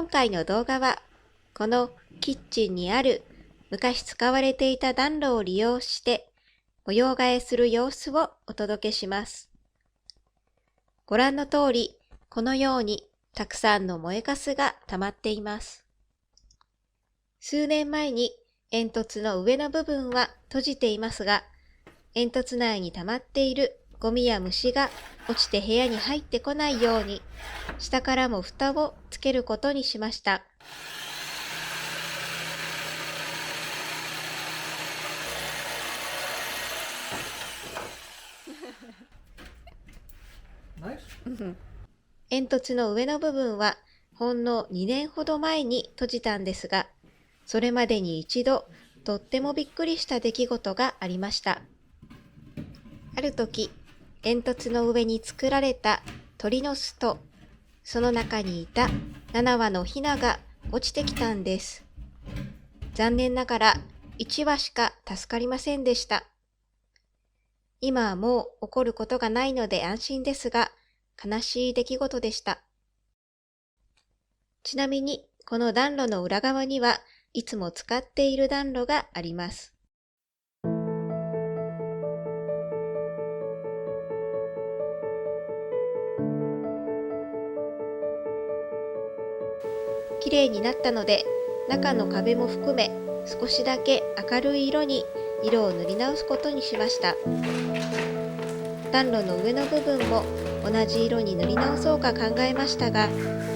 今回の動画は、このキッチンにある昔使われていた暖炉を利用して模様替えする様子をお届けします。ご覧の通り、このようにたくさんの燃えかすが溜まっています。数年前に煙突の上の部分は閉じていますが、煙突内に溜まっているゴミや虫が落ちて部屋に入ってこないように、下からも蓋をつけることにしました。煙突の上の部分はほんの2年ほど前に閉じたんですが、それまでに一度とってもびっくりした出来事がありました。ある時、煙突の上に作られた鳥の巣と、その中にいた7羽のヒナが落ちてきたんです。残念ながら1羽しか助かりませんでした。今はもう起こることがないので安心ですが、悲しい出来事でした。ちなみに、この暖炉の裏側にはいつも使っている暖炉があります。綺麗になったので、中の壁も含め少しだけ明るい色に色を塗り直すことにしました。暖炉の上の部分も同じ色に塗り直そうか考えましたが、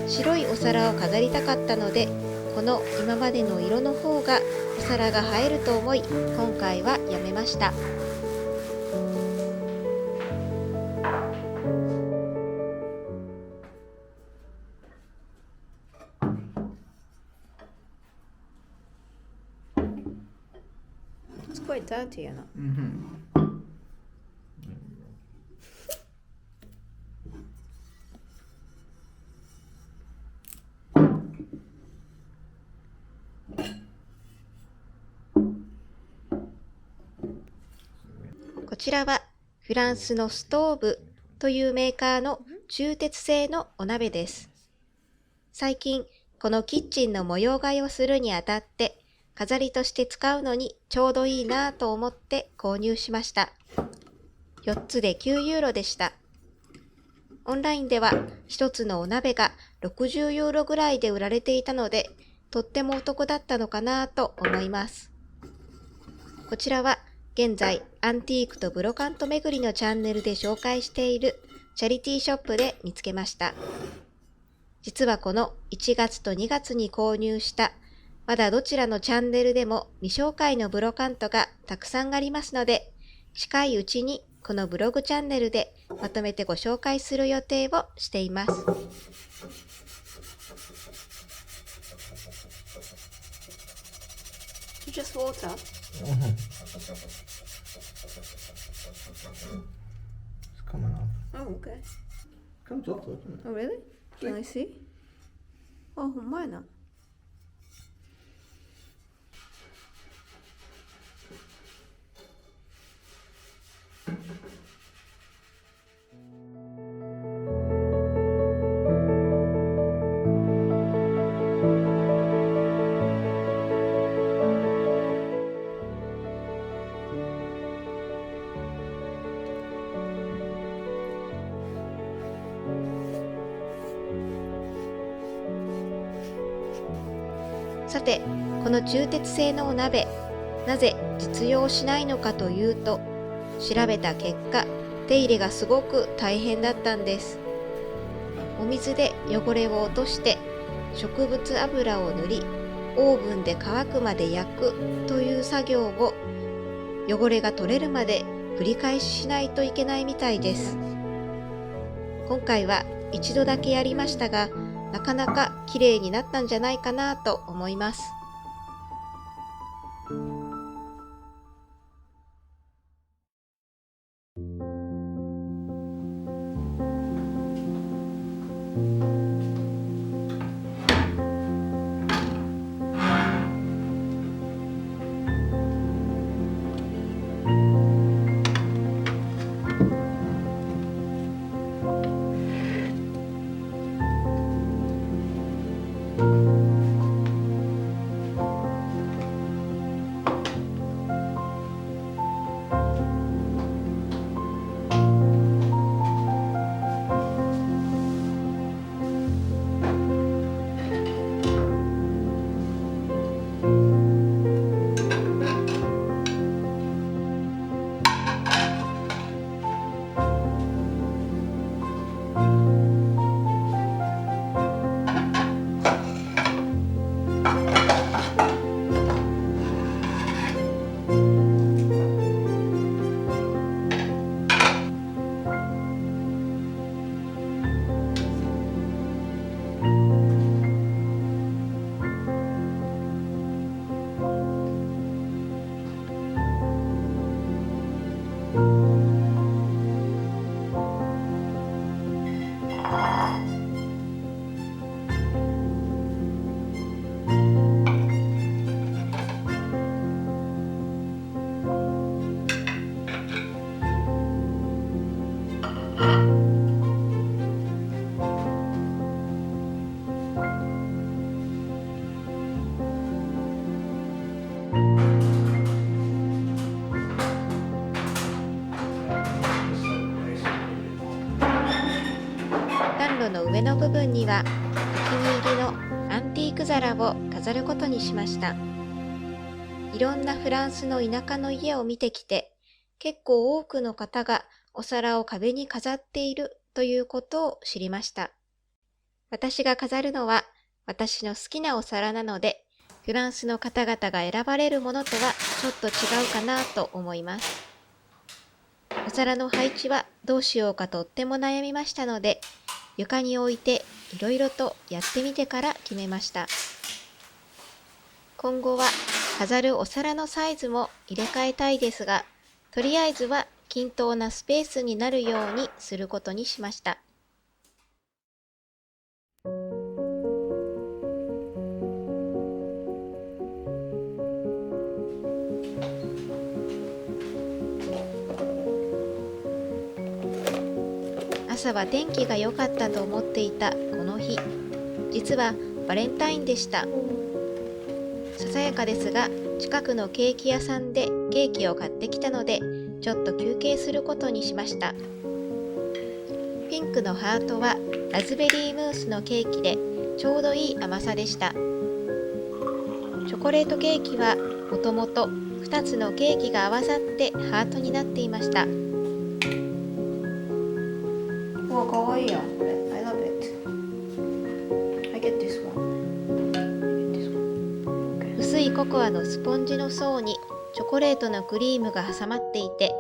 白いお皿を飾りたかったので、この今までの色の方がお皿が映えると思い、今回はやめました。It's quite dirty, you know. Mm-hmm. こちらはフランスのストーブというメーカーの鋳鉄製のお鍋です。最近このキッチンの模様替えをするにあたって飾りとして使うのにちょうどいいなぁと思って購入しました。4つで9ユーロでした。オンラインでは1つのお鍋が60ユーロぐらいで売られていたので、とってもお得だったのかなと思います。こちらは現在アンティークとブロカント巡りのチャンネルで紹介しているチャリティーショップで見つけました。実はこの1月と2月に購入したまだどちらのチャンネルでも未紹介のブロカントがたくさんありますので、近いうちにこのブログチャンネルでまとめてご紹介する予定をしています。Just water? It's coming off. Oh, okay. Comes off, doesn't it? Oh, really? Can I see? あ、ほんまやな。さて、この鋳鉄製のお鍋、なぜ実用しないのかというと、調べた結果、手入れがすごく大変だったんです。お水で汚れを落として、植物油を塗り、オーブンで乾くまで焼くという作業を、汚れが取れるまで繰り返ししないといけないみたいです。今回は一度だけやりましたが、なかなか綺麗になったんじゃないかなと思います。暖炉の上の部分にはお気に入りのアンティーク皿を飾ることにしました。いろんなフランスの田舎の家を見てきて、結構多くの方がお皿を壁に飾っているということを知りました。私が飾るのは私の好きなお皿なので、フランスの方々が選ばれるものとはちょっと違うかなと思います。お皿の配置はどうしようかとっても悩みましたので、床に置いていろいろとやってみてから決めました。今後は飾るお皿のサイズも入れ替えたいですが、とりあえずは均等なスペースになるようにすることにしました。朝は天気が良かったと思っていたこの日、実はバレンタインでした。ささやかですが、近くのケーキ屋さんでケーキを買ってきたので、ちょっと休憩することにしました。ピンクのハートはラズベリームースのケーキでちょうどいい甘さでした。チョコレートケーキはもともと2つのケーキが合わさってハートになっていました。わ、かわいいやん、これ。I love it. I get this one. Okay. 薄いココアのスポンジの層にチョコレートのクリームが挟まっていて、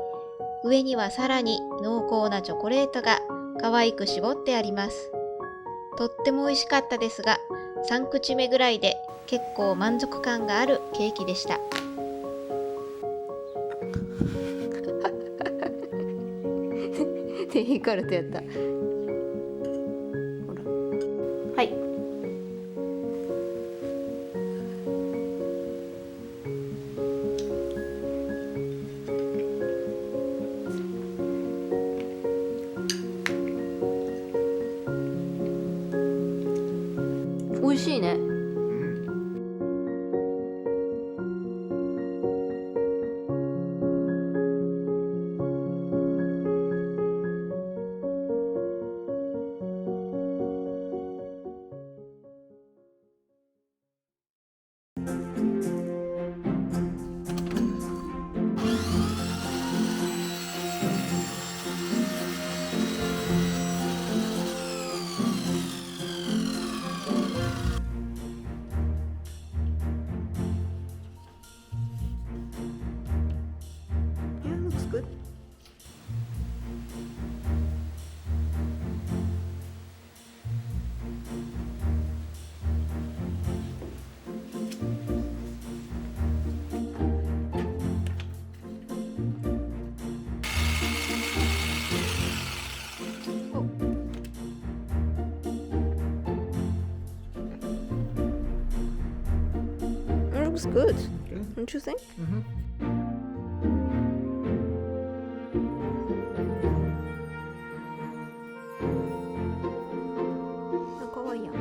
上にはさらに濃厚なチョコレートが可愛く絞ってあります。とっても美味しかったですが、3口目ぐらいで結構満足感があるケーキでした。で、ヒカルとやった。ほら。はい。美味しいね。Yeah, looks good. It looks good, Good. don't you think? Mm-hmm. かわいいやん。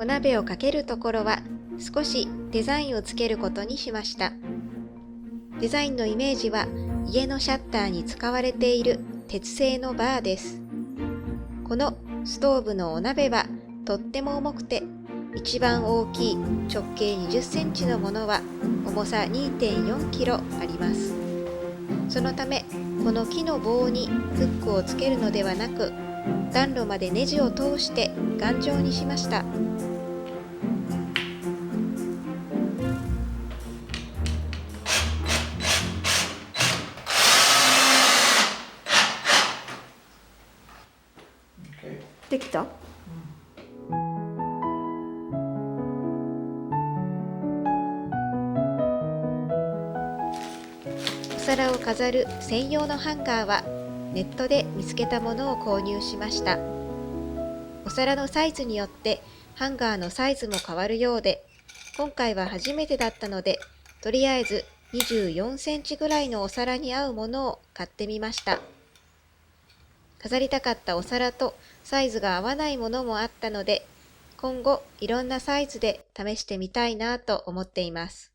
お鍋をかけるところは少しデザインをつけることにしました。デザインのイメージは家のシャッターに使われている鉄製のバーです。このストーブのお鍋はとっても重くて、一番大きい直径20センチのものは重さ 2.4 キロあります。そのためこの木の棒にフックをつけるのではなく、暖炉までネジを通して頑丈にしました。できた？お皿を飾る専用のハンガーはネットで見つけたものを購入しました。おお皿のサイズによってハンガーのサイズも変わるようで、今回は初めてだったので、とりあえず24センチぐらいのお皿に合うものを買ってみました。飾りたかったお皿とサイズが合わないものもあったので、今後いろんなサイズで試してみたいなと思っています。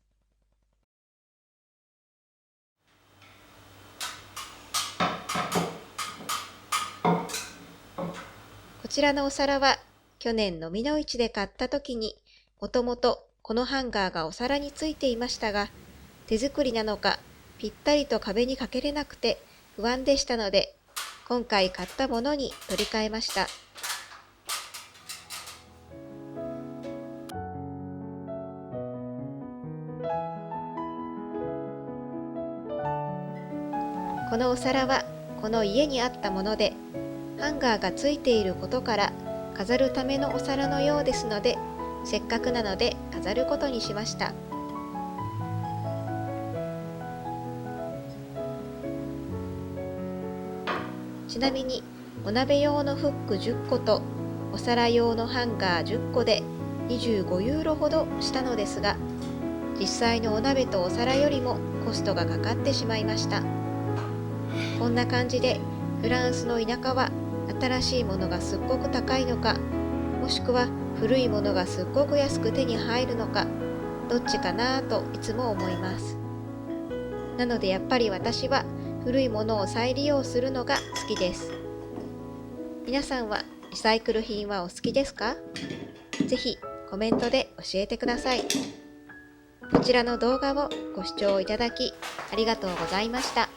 こちらのお皿は去年のみの市で買った時にもともとこのハンガーがお皿についていましたが、手作りなのかぴったりと壁にかけれなくて不安でしたので、今回買ったものに取り替えました。このお皿はこの家にあったもので、ハンガーがついていることから飾るためのお皿のようですので、せっかくなので飾ることにしました。ちなみにお鍋用のフック10個とお皿用のハンガー10個で25ユーロほどしたのですが、実際のお鍋とお皿よりもコストがかかってしまいました。こんな感じでフランスの田舎は新しいものがすっごく高いのか、もしくは古いものがすっごく安く手に入るのか、どっちかなといつも思います。なのでやっぱり私は古いものを再利用するのが好きです。皆さんはリサイクル品はお好きですか？ぜひコメントで教えてください。こちらの動画をご視聴いただきありがとうございました。